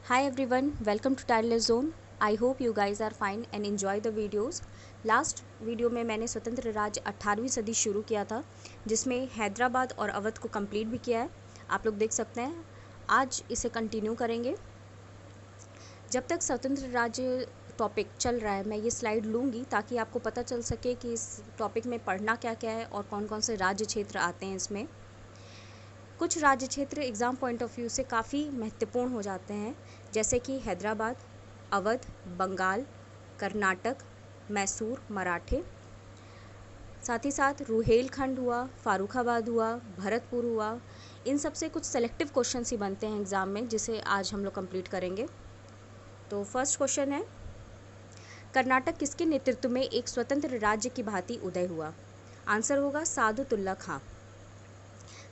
Hi everyone, welcome to Tireless Zone. I hope you guys are fine and enjoy the videos. Last video में मैंने स्वतंत्र राज्य 18वीं सदी शुरू किया था, जिसमें हैदराबाद और अवध को कंप्लीट भी किया है। आप लोग देख सकते हैं। आज इसे कंटिन्यू करेंगे। जब तक स्वतंत्र राज्य टॉपिक चल रहा है, मैं ये स्लाइड लूँगी ताकि आपको पता चल सके कि इस टॉपिक में पढ़ना क्या क्या है और कौन कौन से राज्य क्षेत्र आते हैं इसमें। कुछ राज्य क्षेत्र एग्ज़ाम पॉइंट ऑफ व्यू से काफ़ी महत्वपूर्ण हो जाते हैं, जैसे कि हैदराबाद, अवध, बंगाल, कर्नाटक, मैसूर, मराठे। साथ ही साथ रुहेलखंड हुआ, फारुखाबाद हुआ, भरतपुर हुआ। इन सब से कुछ सेलेक्टिव क्वेश्चंस ही बनते हैं एग्ज़ाम में, जिसे आज हम लोग कंप्लीट करेंगे। तो फर्स्ट क्वेश्चन है, कर्नाटक किसके नेतृत्व में एक स्वतंत्र राज्य की भांति उदय हुआ? आंसर होगा सादुतुल्ला खां।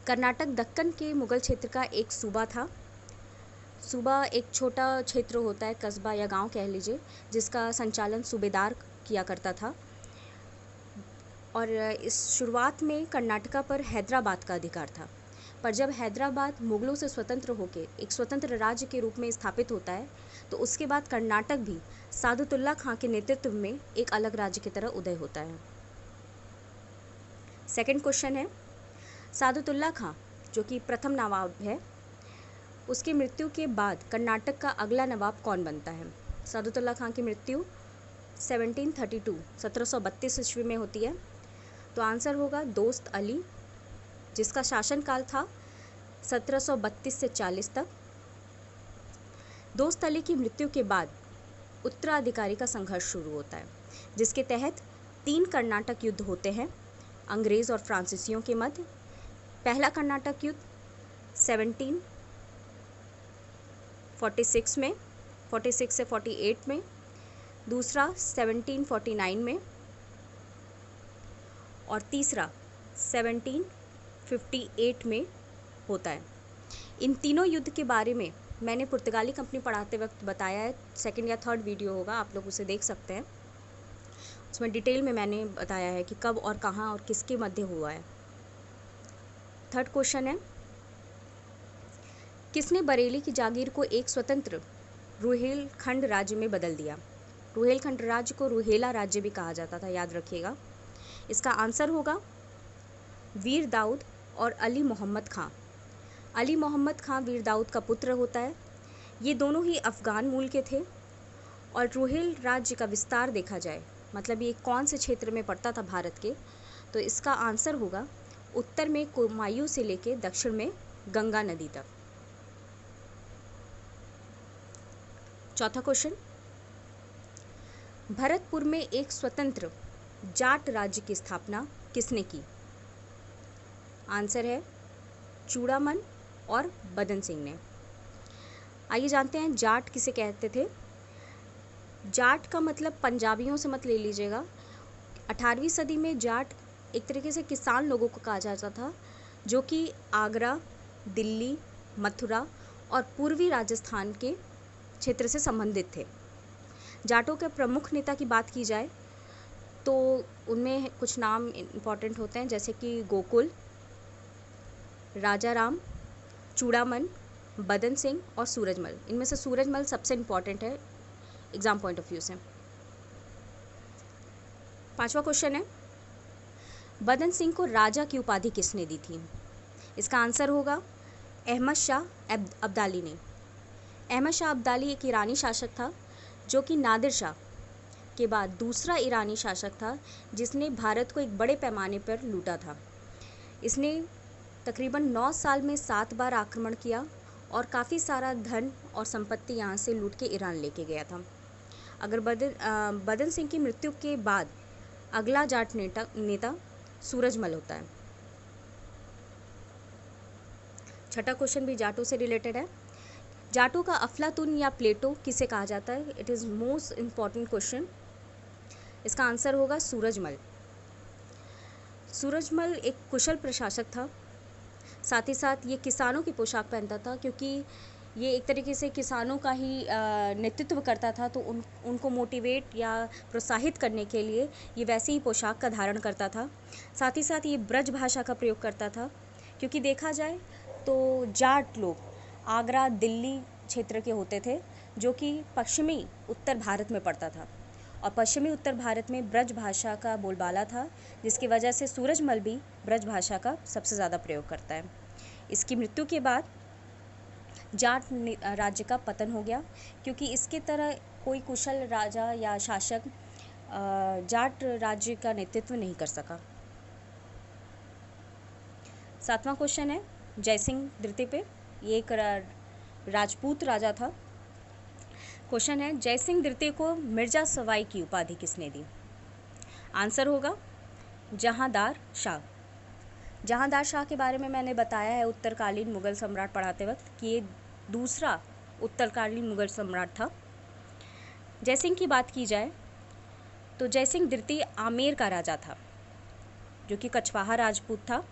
कर्नाटक दक्कन के मुगल क्षेत्र का एक सूबा था। सूबा एक छोटा क्षेत्र होता है, कस्बा या गांव कह लीजिए, जिसका संचालन सूबेदार किया करता था। और इस शुरुआत में कर्नाटका पर हैदराबाद का अधिकार था, पर जब हैदराबाद मुगलों से स्वतंत्र होकर एक स्वतंत्र राज्य के रूप में स्थापित होता है, तो उसके बाद कर्नाटक भी सादुतुल्ला खां के नेतृत्व में एक अलग राज्य की तरह उदय होता है। सेकंड क्वेश्चन है, सादुतुल्ला खां जो कि प्रथम नवाब है, उसकी मृत्यु के बाद कर्नाटक का अगला नवाब कौन बनता है? सादुतुल्ला खां की मृत्यु 1732 ईस्वी में होती है। तो आंसर होगा दोस्त अली, जिसका शासनकाल था 1732 से 40 तक। दोस्त अली की मृत्यु के बाद उत्तराधिकारी का संघर्ष शुरू होता है, जिसके तहत 3 कर्नाटक युद्ध होते हैं अंग्रेज़ और फ्रांसीसियों के मध्य। पहला कर्नाटक युद्ध 1746 में, 46 से 48 में, दूसरा 1749 में और तीसरा 1758 में होता है। इन तीनों युद्ध के बारे में मैंने पुर्तगाली कंपनी पढ़ाते वक्त बताया है। सेकंड या थर्ड वीडियो होगा, आप लोग उसे देख सकते हैं। उसमें डिटेल में मैंने बताया है कि कब और कहाँ और किसके मध्य हुआ है। थर्ड क्वेश्चन है, किसने बरेली की जागीर को एक स्वतंत्र रुहेलखंड राज्य में बदल दिया? रुहेलखंड राज्य को रुहेला राज्य भी कहा जाता था, याद रखिएगा। इसका आंसर होगा वीर दाऊद और अली मोहम्मद खां। अली मोहम्मद खां वीर दाऊद का पुत्र होता है। ये दोनों ही अफ़गान मूल के थे। और रुहेल राज्य का विस्तार देखा जाए, मतलब ये कौन से क्षेत्र में पड़ता था भारत के, तो इसका आंसर होगा उत्तर में कुमायूं से लेकर दक्षिण में गंगा नदी तक। चौथा क्वेश्चन, भरतपुर में एक स्वतंत्र जाट राज्य की स्थापना किसने की? आंसर है चूड़ामन और बदन सिंह ने। आइए जानते हैं जाट किसे कहते थे। जाट का मतलब पंजाबियों से मत ले लीजिएगा। 18वीं सदी में जाट एक तरीके से किसान लोगों को कहा जाता था, जो कि आगरा, दिल्ली, मथुरा और पूर्वी राजस्थान के क्षेत्र से संबंधित थे। जाटों के प्रमुख नेता की बात की जाए तो उनमें कुछ नाम इम्पॉर्टेंट होते हैं, जैसे कि गोकुल, राजा राम, चूड़ामन, बदन सिंह और सूरजमल। इनमें से सूरजमल सबसे इम्पॉर्टेंट है एग्जाम पॉइंट ऑफ व्यू से। पांचवा क्वेश्चन है, बदन सिंह को राजा की उपाधि किसने दी थी? इसका आंसर होगा अहमद शाह अब्दाली ने। अहमद शाह अब्दाली एक ईरानी शासक था, जो कि नादिर शाह के बाद दूसरा ईरानी शासक था जिसने भारत को एक बड़े पैमाने पर लूटा था। इसने तकरीबन 9 साल में 7 बार आक्रमण किया और काफ़ी सारा धन और संपत्ति यहाँ से लूट के ईरान लेके गया था। अगर बदन सिंह की मृत्यु के बाद अगला जाट नेता सूरजमल होता है। छठा क्वेश्चन भी जाटों से रिलेटेड है। जाटों का अफलातून या प्लेटो किसे कहा जाता है? It is most important question. इसका आंसर होगा सूरजमल। सूरजमल एक कुशल प्रशासक था। साथ ही साथ ये किसानों की पोशाक पहनता था, क्योंकि ये एक तरीके से किसानों का ही नेतृत्व करता था, तो उनको मोटिवेट या प्रोत्साहित करने के लिए ये वैसी ही पोशाक का धारण करता था। साथ ही साथ ये ब्रज भाषा का प्रयोग करता था, क्योंकि देखा जाए तो जाट लोग आगरा, दिल्ली क्षेत्र के होते थे, जो कि पश्चिमी उत्तर भारत में पड़ता था, और पश्चिमी उत्तर भारत में ब्रज भाषा का बोलबाला था, जिसकी वजह से सूरजमल भी ब्रज भाषा का सबसे ज़्यादा प्रयोग करता है। इसकी मृत्यु के बाद जाट राज्य का पतन हो गया, क्योंकि इसके तरह कोई कुशल राजा या शासक जाट राज्य का नेतृत्व नहीं कर सका। 7वां क्वेश्चन है जयसिंह द्वितीय पे। ये एक राजपूत राजा था। क्वेश्चन है जयसिंह द्वितीय को मिर्जा सवाई की उपाधि किसने दी? आंसर होगा जहांदार शाह। जहांदार शाह के बारे में मैंने बताया है उत्तरकालीन मुगल सम्राट पढ़ाते वक्त कि ये दूसरा उत्तरकालीन मुगल सम्राट था। जयसिंह की बात की जाए तो जयसिंह द्वितीय आमेर का राजा था, जो कि कछवाहा राजपूत था।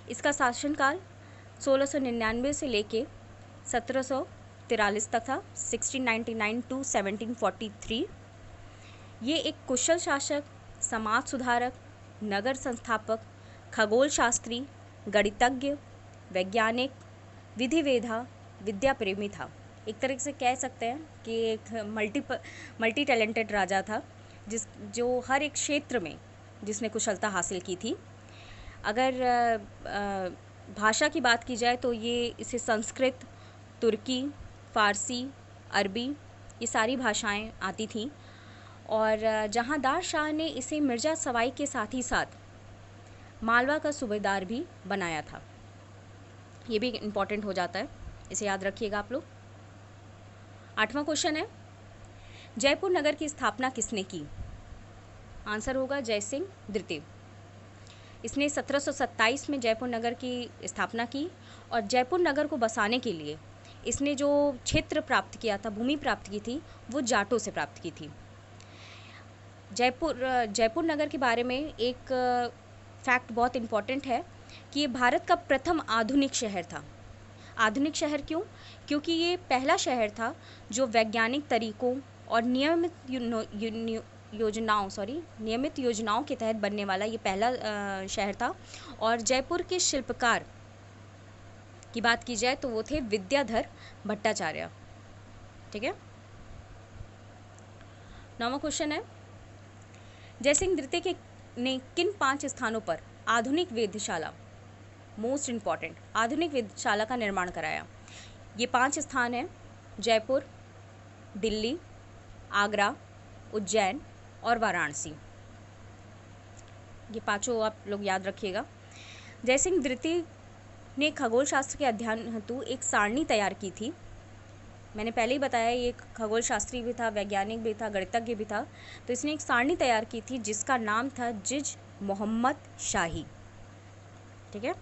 इसका शासनकाल 1699 से लेके 1743 तक था, 1699 टू 1743। ये एक कुशल शासक, समाज सुधारक, नगर संस्थापक, खगोल शास्त्री, गणितज्ञ, वैज्ञानिक, विधिवेधा, विद्या प्रेमी था। एक तरह से कह सकते हैं कि एक मल्टी टैलेंटेड राजा था, जो हर एक क्षेत्र में जिसने कुशलता हासिल की थी। अगर भाषा की बात की जाए तो इसे संस्कृत, तुर्की, फ़ारसी, अरबी, ये सारी भाषाएं आती थीं। और जहांदार शाह ने इसे मिर्ज़ा सवाई के साथ ही साथ मालवा का सूबेदार भी बनाया था। ये भी इम्पॉर्टेंट हो जाता है, इसे याद रखिएगा आप लोग। 8वां क्वेश्चन है जयपुर नगर की स्थापना किसने की? आंसर होगा जयसिंह द्वितीय। इसने 1727 में जयपुर नगर की स्थापना की, और जयपुर नगर को बसाने के लिए इसने जो क्षेत्र प्राप्त किया था, भूमि प्राप्त की थी, वो जाटों से प्राप्त की थी। जयपुर नगर के बारे में एक फैक्ट बहुत इम्पॉर्टेंट है कि ये भारत का प्रथम आधुनिक शहर था। आधुनिक शहर क्यों? क्योंकि ये पहला शहर था जो वैज्ञानिक तरीकों और नियमित योजनाओं के तहत बनने वाला ये पहला शहर था। और जयपुर के शिल्पकार की बात की जाए तो वो थे विद्याधर भट्टाचार्य। ठीक है। 9वां क्वेश्चन है जयसिंह द्वितीय ने किन 5 स्थानों पर आधुनिक वेधशाला, मोस्ट इम्पॉर्टेंट, आधुनिक वेधशाला का निर्माण कराया? ये 5 स्थान हैं जयपुर, दिल्ली, आगरा, उज्जैन और वाराणसी। ये 5 आप लोग याद रखिएगा। जयसिंह द्वितीय ने खगोल शास्त्र के अध्ययन हेतु एक सारणी तैयार की थी। मैंने पहले ही बताया ये खगोल शास्त्री भी था, वैज्ञानिक भी था, गणितज्ञ भी था। तो इसने एक सारणी तैयार की थी जिसका नाम था जिज मोहम्मद शाही। ठीक है।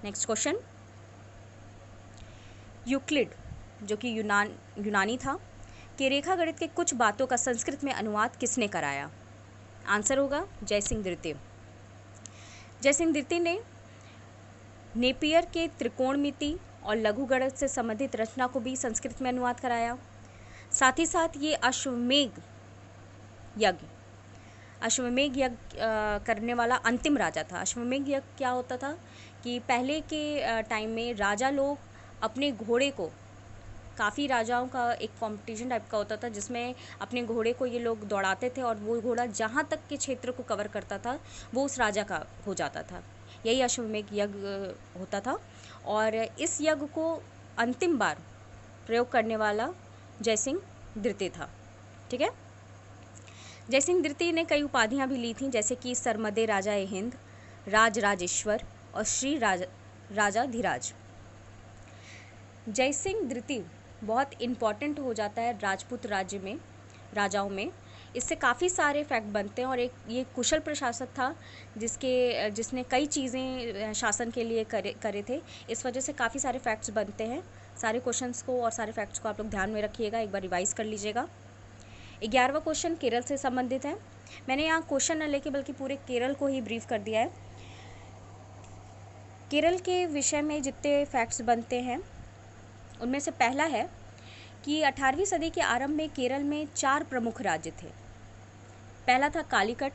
नेक्स्ट क्वेश्चन, यूक्लिड जो कि यूनानी था कि रेखा गणित के कुछ बातों का संस्कृत में अनुवाद किसने कराया? आंसर होगा जयसिंह द्वितीय। जयसिंह द्वितीय ने नेपियर के त्रिकोणमिति और लघु गणित से संबंधित रचना को भी संस्कृत में अनुवाद कराया। साथ ही साथ ये अश्वमेघ यज्ञ करने वाला अंतिम राजा था। अश्वमेघ यज्ञ क्या होता था कि पहले के टाइम में राजा लोग अपने घोड़े को, काफ़ी राजाओं का एक कंपटीशन टाइप का होता था जिसमें अपने घोड़े को ये लोग दौड़ाते थे, और वो घोड़ा जहाँ तक के क्षेत्र को कवर करता था वो उस राजा का हो जाता था। यही अश्वमेघ यज्ञ होता था, और इस यज्ञ को अंतिम बार प्रयोग करने वाला जयसिंह द्वितीय था। ठीक है। जयसिंह द्वितीय ने कई उपाधियां भी ली थीं, जैसे कि सरमदे राजा ए हिंद, राजराजेश्वर और श्री राजाधिराज। जयसिंह द्वितीय बहुत इम्पॉर्टेंट हो जाता है राजपूत राज्य में, राजाओं में। इससे काफ़ी सारे फैक्ट बनते हैं, और ये कुशल प्रशासक था जिसने कई चीज़ें शासन के लिए करे थे। इस वजह से काफ़ी सारे फैक्ट्स बनते हैं। सारे क्वेश्चंस को और सारे फैक्ट्स को आप लोग ध्यान में रखिएगा, एक बार रिवाइज़ कर लीजिएगा। 11वां क्वेश्चन केरल से संबंधित है। मैंने यहाँ क्वेश्चन न लेके बल्कि पूरे केरल को ही ब्रीफ कर दिया है। केरल के विषय में जितने फैक्ट्स बनते हैं उनमें से पहला है कि 18वीं सदी के आरंभ में केरल में 4 प्रमुख राज्य थे। पहला था कालीकट,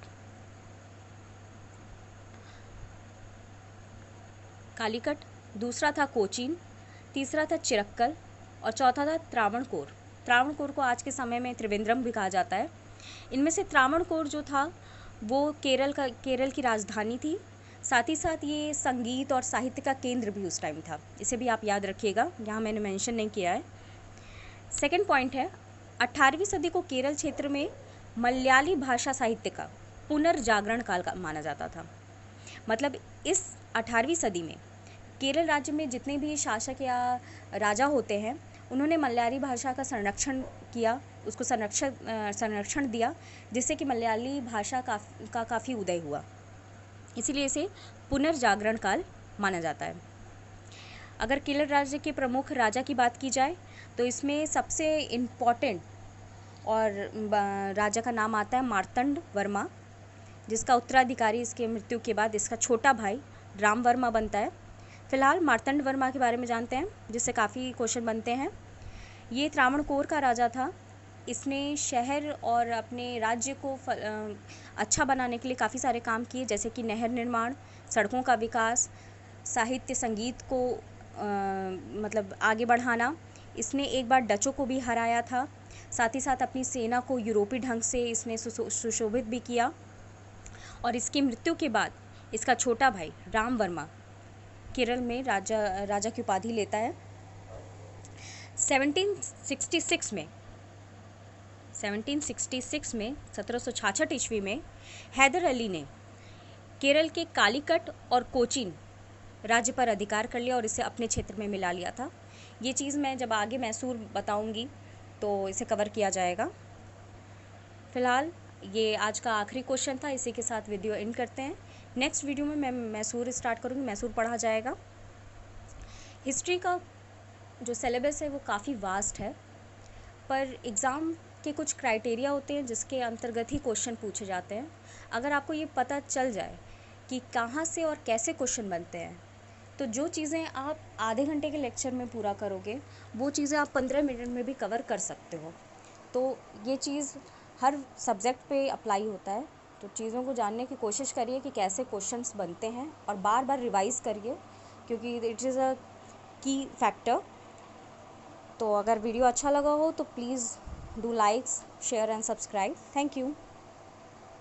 दूसरा था कोचीन, तीसरा था चिरक्कल और चौथा था त्रावणकोर। त्रावणकोर को आज के समय में त्रिवेंद्रम भी कहा जाता है। इनमें से त्रावणकोर जो था वो केरल की राजधानी थी। साथ ही साथ ये संगीत और साहित्य का केंद्र भी उस टाइम था। इसे भी आप याद रखिएगा, यहाँ मैंने मेंशन नहीं किया है। सेकंड पॉइंट है, 18वीं सदी को केरल क्षेत्र में मलयाली भाषा साहित्य का पुनर्जागरण काल का माना जाता था। मतलब इस 18वीं सदी में केरल राज्य में जितने भी शासक या राजा होते हैं, उन्होंने मलयाली भाषा का संरक्षण किया, उसको संरक्षण दिया, जिससे कि मलयाली भाषा का काफ़ी उदय हुआ। इसीलिए इसे पुनर्जागरण काल माना जाता है। अगर केरल राज्य के प्रमुख राजा की बात की जाए तो इसमें सबसे इम्पॉर्टेंट और राजा का नाम आता है मार्तंड वर्मा, जिसका उत्तराधिकारी इसके मृत्यु के बाद इसका छोटा भाई राम वर्मा बनता है। फिलहाल मार्तंड वर्मा के बारे में जानते हैं, जिससे काफ़ी क्वेश्चन बनते हैं। ये त्रावणकोर का राजा था। इसने शहर और अपने राज्य को अच्छा बनाने के लिए काफ़ी सारे काम किए, जैसे कि नहर निर्माण, सड़कों का विकास, साहित्य संगीत को मतलब आगे बढ़ाना। इसने एक बार डचों को भी हराया था। साथ ही साथ अपनी सेना को यूरोपीय ढंग से इसने सुशोभित भी किया। और इसकी मृत्यु के बाद इसका छोटा भाई राम वर्मा केरल में राजा की उपाधि लेता है। 1766 में 1766 ईस्वी में हैदर अली ने केरल के कालीकट और कोचीन राज्य पर अधिकार कर लिया और इसे अपने क्षेत्र में मिला लिया था। ये चीज़ मैं जब आगे मैसूर बताऊंगी तो इसे कवर किया जाएगा। फ़िलहाल ये आज का आखिरी क्वेश्चन था। इसी के साथ वीडियो एंड करते हैं। नेक्स्ट वीडियो में मैं मैसूर स्टार्ट करूँगी, मैसूर पढ़ा जाएगा। हिस्ट्री का जो सिलेबस है वो काफ़ी वास्ट है, पर एग्ज़ाम के कुछ क्राइटेरिया होते हैं जिसके अंतर्गत ही क्वेश्चन पूछे जाते हैं। अगर आपको ये पता चल जाए कि कहाँ से और कैसे क्वेश्चन बनते हैं, तो जो चीज़ें आप आधे घंटे के लेक्चर में पूरा करोगे, वो चीज़ें आप 15 मिनट में भी कवर कर सकते हो। तो ये चीज़ हर सब्जेक्ट पे अप्लाई होता है। तो चीज़ों को जानने की कोशिश करिए कि कैसे क्वेश्चंस बनते हैं, और बार बार रिवाइज़ करिए, क्योंकि इट इज़ अ की फैक्टर। तो अगर वीडियो अच्छा लगा हो तो please do likes, share and subscribe. Thank you.